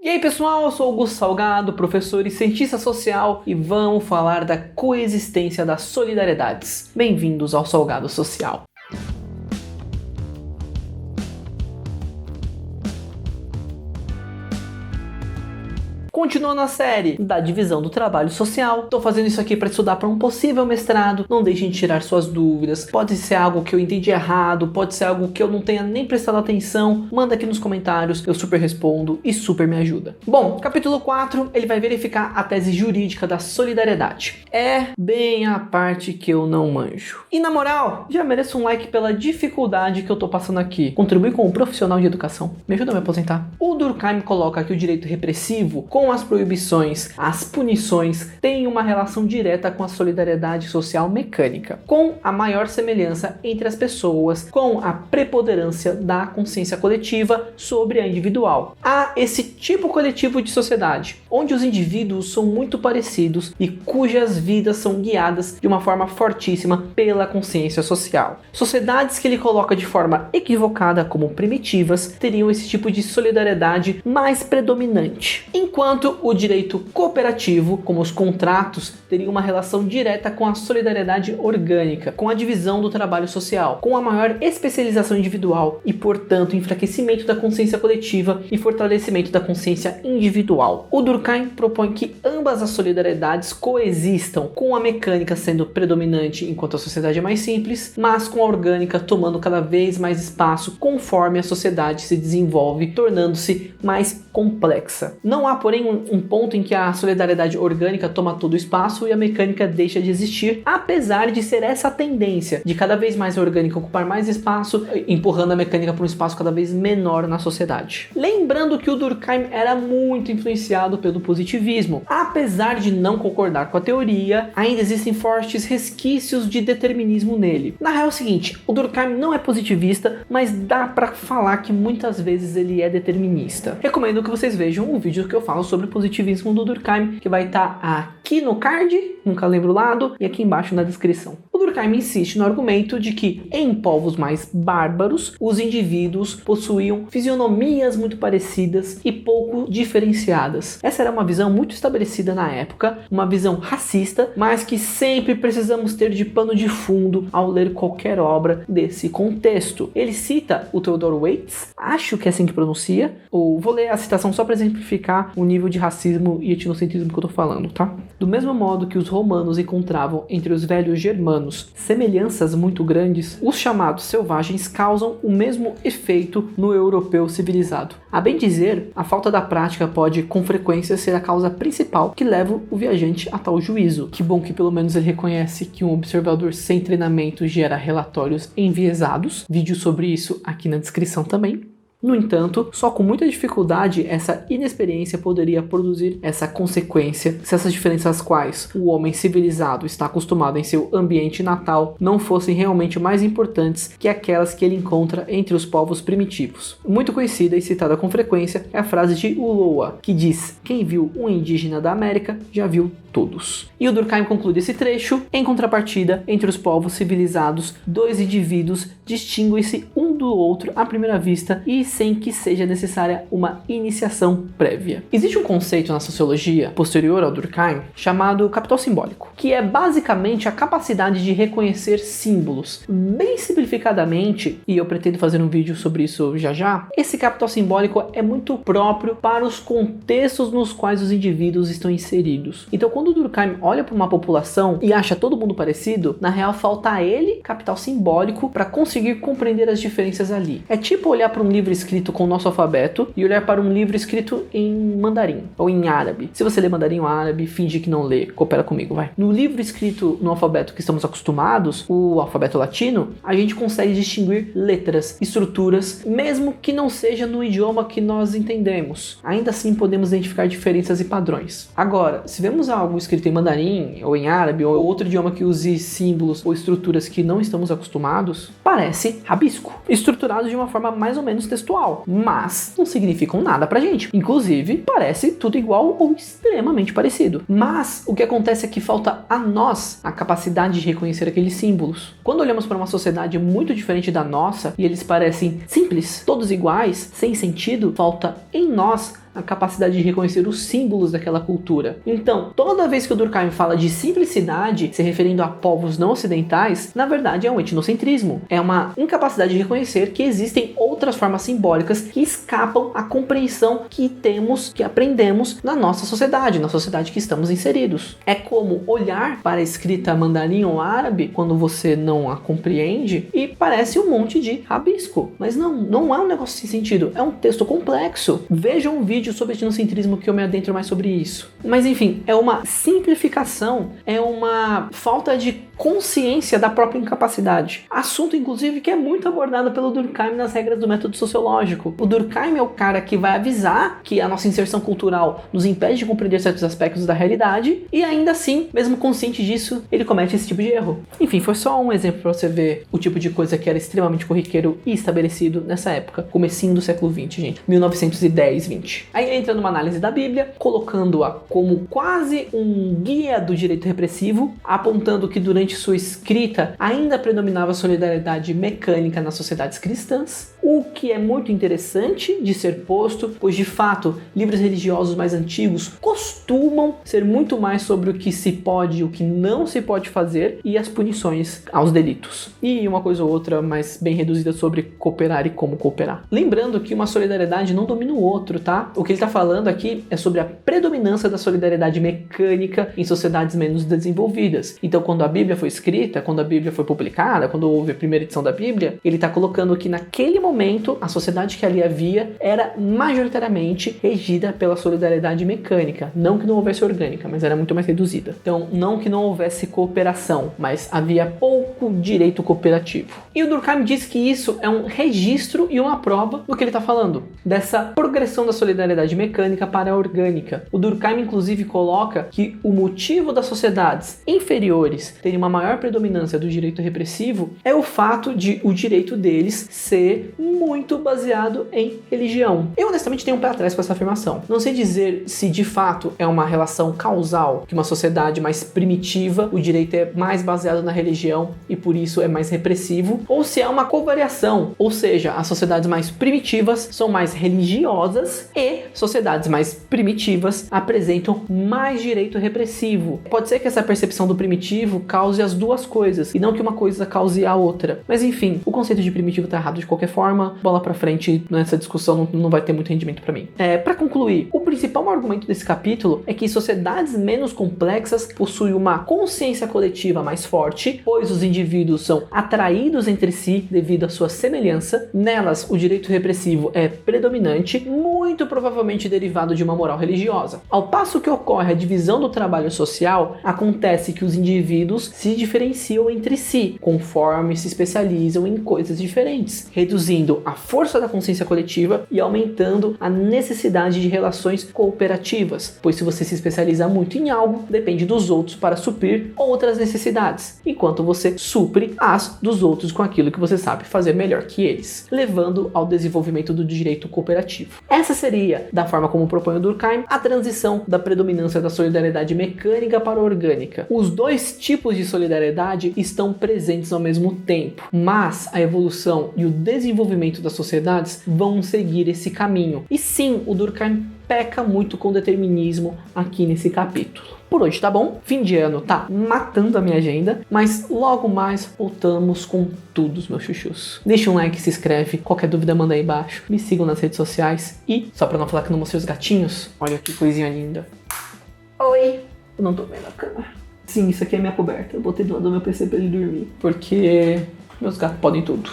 E aí pessoal, eu sou Augusto Salgado, professor e cientista social e vamos falar da coexistência das solidariedades. Bem-vindos ao Salgado Social. Continuando a série da divisão do trabalho social, estou fazendo isso aqui para estudar para um possível mestrado. Não deixem de tirar suas dúvidas. Pode ser algo que eu entendi errado, pode ser algo que eu não tenha nem prestado atenção. Manda aqui nos comentários, eu super respondo e super me ajuda. Bom, capítulo 4, ele vai verificar a tese jurídica da solidariedade. É bem a parte que eu não manjo. E na moral, já mereço um like pela dificuldade que eu tô passando aqui. Contribui com um profissional de educação. Me ajuda a me aposentar. O Durkheim coloca que o direito repressivo, com as proibições, as punições, têm uma relação direta com a solidariedade social mecânica, com a maior semelhança entre as pessoas, com a preponderância da consciência coletiva sobre a individual. Há esse tipo coletivo de sociedade, onde os indivíduos são muito parecidos e cujas vidas são guiadas de uma forma fortíssima pela consciência social. Sociedades que ele coloca de forma equivocada como primitivas teriam esse tipo de solidariedade mais predominante, enquanto o direito cooperativo, como os contratos, teria uma relação direta com a solidariedade orgânica, com a divisão do trabalho social, com a maior especialização individual e, portanto, enfraquecimento da consciência coletiva e fortalecimento da consciência individual. O Durkheim propõe que ambas as solidariedades coexistam, com a mecânica sendo predominante enquanto a sociedade é mais simples, mas com a orgânica tomando cada vez mais espaço conforme a sociedade se desenvolve, tornando-se mais complexa. Não há, porém, um ponto em que a solidariedade orgânica toma todo o espaço e a mecânica deixa de existir, apesar de ser essa a tendência de cada vez mais a orgânica ocupar mais espaço, empurrando a mecânica para um espaço cada vez menor na sociedade. Lembrando que o Durkheim era muito influenciado pelo positivismo. Apesar de não concordar com a teoria, ainda existem fortes resquícios de determinismo nele. Na real é o seguinte, o Durkheim não é positivista, mas dá para falar que muitas vezes ele é determinista. Recomendo que vocês vejam o vídeo que eu falo sobre o positivismo do Durkheim, que vai estar aqui no card, nunca lembro o lado, e aqui embaixo na descrição. O Durkheim insiste no argumento de que, em povos mais bárbaros, os indivíduos possuíam fisionomias muito parecidas e pouco diferenciadas. Essa era uma visão muito estabelecida na época, uma visão racista, mas que sempre precisamos ter de pano de fundo ao ler qualquer obra desse contexto. Ele cita o Theodore Waits, acho que é assim que pronuncia, ou vou ler a citação só para exemplificar o nível de racismo e etnocentrismo que eu tô falando, tá? Do mesmo modo que os romanos encontravam entre os velhos germanos semelhanças muito grandes, os chamados selvagens causam o mesmo efeito no europeu civilizado. A bem dizer, a falta da prática pode com frequência ser a causa principal que leva o viajante a tal juízo. Que bom que pelo menos ele reconhece que um observador sem treinamento gera relatórios enviesados. Vídeo sobre isso aqui na descrição também. No entanto, só com muita dificuldade essa inexperiência poderia produzir essa consequência se essas diferenças quais o homem civilizado está acostumado em seu ambiente natal não fossem realmente mais importantes que aquelas que ele encontra entre os povos primitivos. Muito conhecida e citada com frequência é a frase de Ulloa, que diz: "Quem viu um indígena da América já viu todos." E o Durkheim conclui esse trecho: em contrapartida, entre os povos civilizados, dois indivíduos distinguem-se um do outro à primeira vista e sem que seja necessária uma iniciação prévia. Existe um conceito na sociologia, posterior ao Durkheim, chamado capital simbólico, que é basicamente a capacidade de reconhecer símbolos. Bem simplificadamente, e eu pretendo fazer um vídeo sobre isso já já, esse capital simbólico é muito próprio para os contextos nos quais os indivíduos estão inseridos. Então, quando o Durkheim olha para uma população e acha todo mundo parecido, na real falta a ele capital simbólico para conseguir compreender as diferenças ali. É tipo olhar para um livro escrito com o nosso alfabeto e olhar para um livro escrito em mandarim ou em árabe. Se você lê mandarim ou árabe, finge que não lê, coopera comigo, vai. No livro escrito no alfabeto que estamos acostumados, o alfabeto latino, a gente consegue distinguir letras, estruturas, mesmo que não seja no idioma que nós entendemos. Ainda assim podemos identificar diferenças e padrões. Agora, se vemos algo escrito em mandarim ou em árabe ou outro idioma que use símbolos ou estruturas que não estamos acostumados, parece rabisco, estruturado de uma forma mais ou menos textual, mas não significam nada pra gente. Inclusive, parece tudo igual ou extremamente parecido. Mas o que acontece é que falta a nós a capacidade de reconhecer aqueles símbolos. Quando olhamos para uma sociedade muito diferente da nossa e eles parecem simples, todos iguais, sem sentido, falta em nós a capacidade de reconhecer os símbolos daquela cultura. Então, toda vez que o Durkheim fala de simplicidade, se referindo a povos não ocidentais, na verdade é um etnocentrismo. É uma incapacidade de reconhecer que existem outras formas simbólicas que escapam à compreensão que temos, que aprendemos na nossa sociedade que estamos inseridos. É como olhar para a escrita mandarim ou árabe quando você não a compreende e parece um monte de rabisco. Mas não é um negócio sem sentido, é um texto complexo. Veja um vídeo sobre etnocentrismo que eu me adentro mais sobre isso. Mas enfim, é uma simplificação, é uma falta de consciência da própria incapacidade. Assunto, inclusive, que é muito abordado pelo Durkheim nas regras do método sociológico. O Durkheim é o cara que vai avisar que a nossa inserção cultural nos impede de compreender certos aspectos da realidade e ainda assim, mesmo consciente disso, ele comete esse tipo de erro. Enfim, foi só um exemplo para você ver o tipo de coisa que era extremamente corriqueiro e estabelecido nessa época, comecinho do século XX, gente, 1910, 20. Aí ele entra numa análise da Bíblia, colocando-a como quase um guia do direito repressivo, apontando que durante sua escrita ainda predominava a solidariedade mecânica nas sociedades cristãs, o que é muito interessante de ser posto, pois de fato livros religiosos mais antigos costumam ser muito mais sobre o que se pode e o que não se pode fazer e as punições aos delitos. E uma coisa ou outra mais bem reduzida sobre cooperar e como cooperar. Lembrando que uma solidariedade não domina o outro, tá? O que ele está falando aqui é sobre a predominância da solidariedade mecânica em sociedades menos desenvolvidas. Então, quando a Bíblia foi escrita, quando a Bíblia foi publicada, quando houve a primeira edição da Bíblia, ele está colocando que naquele momento a sociedade que ali havia era majoritariamente regida pela solidariedade mecânica. Não que não houvesse orgânica, mas era muito mais reduzida. Então, não que não houvesse cooperação, mas havia pouco direito cooperativo. E o Durkheim diz que isso é um registro e uma prova do que ele está falando, dessa progressão da solidariedade mecânica para a orgânica. O Durkheim, inclusive, coloca que o motivo das sociedades inferiores terem uma maior predominância do direito repressivo é o fato de o direito deles ser muito baseado em religião. Eu honestamente tenho um pé atrás com essa afirmação. Não sei dizer se de fato é uma relação causal, que uma sociedade mais primitiva, o direito é mais baseado na religião e por isso é mais repressivo, ou se é uma covariação, ou seja, as sociedades mais primitivas são mais religiosas e sociedades mais primitivas apresentam mais direito repressivo. Pode ser que essa percepção do primitivo cause as duas coisas, e não que uma coisa cause a outra. Mas enfim, o conceito de primitivo tá errado de qualquer forma, bola pra frente, nessa discussão não vai ter muito rendimento pra mim. Pra concluir, o principal argumento desse capítulo é que sociedades menos complexas possuem uma consciência coletiva mais forte, pois os indivíduos são atraídos entre si devido à sua semelhança. Nelas, o direito repressivo é predominante, muito provavelmente derivado de uma moral religiosa. Ao passo que ocorre a divisão do trabalho social, acontece que os indivíduos se diferenciam entre si, conforme se especializam em coisas diferentes, reduzindo a força da consciência coletiva e aumentando a necessidade de relações cooperativas, pois se você se especializa muito em algo, depende dos outros para suprir outras necessidades, enquanto você supre as dos outros com aquilo que você sabe fazer melhor que eles, levando ao desenvolvimento do direito cooperativo. Essa seria, da forma como propõe o Durkheim, a transição da predominância da solidariedade mecânica para a orgânica. Os dois tipos de solidariedade estão presentes ao mesmo tempo, mas a evolução e o desenvolvimento das sociedades vão seguir esse caminho. E sim, o Durkheim peca muito com determinismo aqui nesse capítulo. Por hoje tá bom, fim de ano tá matando a minha agenda, mas logo mais voltamos com tudo, meus chuchus. Deixa um like, se inscreve, qualquer dúvida manda aí embaixo, me sigam nas redes sociais e, só pra não falar que não mostrei os gatinhos, olha que coisinha linda. Oi! Eu não tô vendo a câmera. Sim, isso aqui é minha coberta, eu botei do lado do meu PC pra ele dormir, porque meus gatos podem tudo.